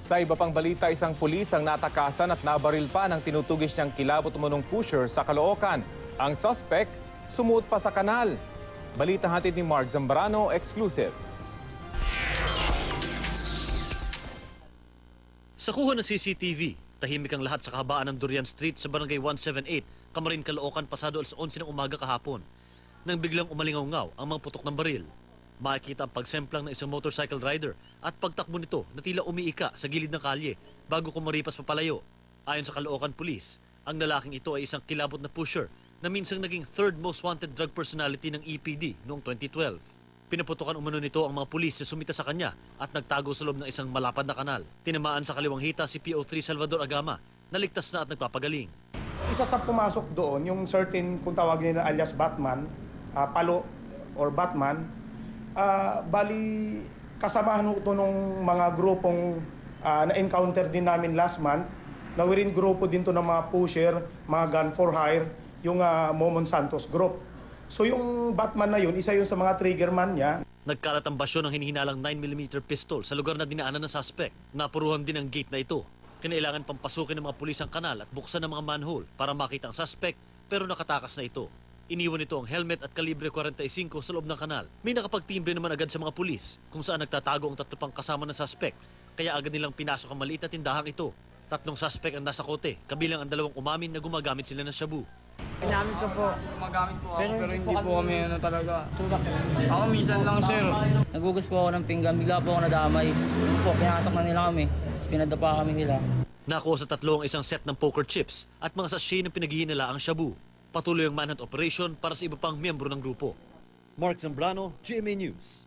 Sa iba pang balita, isang pulis ang natakasan at nabaril pa ng tinutugis niyang kilabot umunong pusher sa Caloocan. Ang suspect, sumuot pa sa kanal. Balita hatid ni Mark Zambrano, exclusive. Sa kuha ng CCTV, tahimik ang lahat sa kahabaan ng Durian Street sa Barangay 178, Camarin, Caloocan, pasado alas 11 ng umaga kahapon. Nang biglang umalingaw-ngaw ang mga putok ng baril. Makikita ang pagsemplang ng isang motorcycle rider at pagtakbo nito na tila umiika sa gilid ng kalye bago kumaripas papalayo. Ayon sa Caloocan Police, ang lalaking ito ay isang kilabot na pusher na minsang naging third most wanted drug personality ng EPD noong 2012. Pinaputukan umano nito ang mga pulis na sumita sa kanya at nagtago sa loob ng isang malapad na kanal. Tinamaan sa kaliwang hita si PO3 Salvador Agama na ligtas na at nagpapagaling. Isa sa pumasok doon, yung certain, kung tawagin nila alias Batman, Palo or Batman, bali kasamahan ito nung mga grupong na-encounter din namin last month, na within grupo din to ng mga pusher, mga gun for hire, yung Momon Santos group. So yung Batman na yun, isa yun sa mga triggerman niya. Nagkalat ang basyo ng hinihinalang 9mm pistol sa lugar na dinaanan ng suspect. Napuruhan din ang gate na ito. Kinailangan pampasukin ng mga pulis ang kanal at buksan ng mga manhole para makita ang suspect, pero nakatakas na ito. Iniwan nito ang helmet at kalibre 45 sa loob ng kanal. May nakapagtimbre naman agad sa mga pulis kung saan nagtatago ang tatlo pang kasama ng suspect, kaya agad nilang pinasok ang maliit na tindahang ito. 3 suspect ang nasa kote, kabilang ang 2 umamin na gumagamit sila ng shabu. Ginamit ko po. Gumagamit po ako, pero hindi po kami kami talaga. Ako minsan lang, sir. Nagugas po ako ng pinggan, bigla po ako nadamay. Po, pinasok na nila kami. Pinadapa kami nila. Nakuha sa 3 ang isang set ng poker chips at mga sachet ng pinaghihinala ang shabu. Patuloy ang manhunt operation para sa iba pang miyembro ng grupo. Mark Zambrano, GMA News.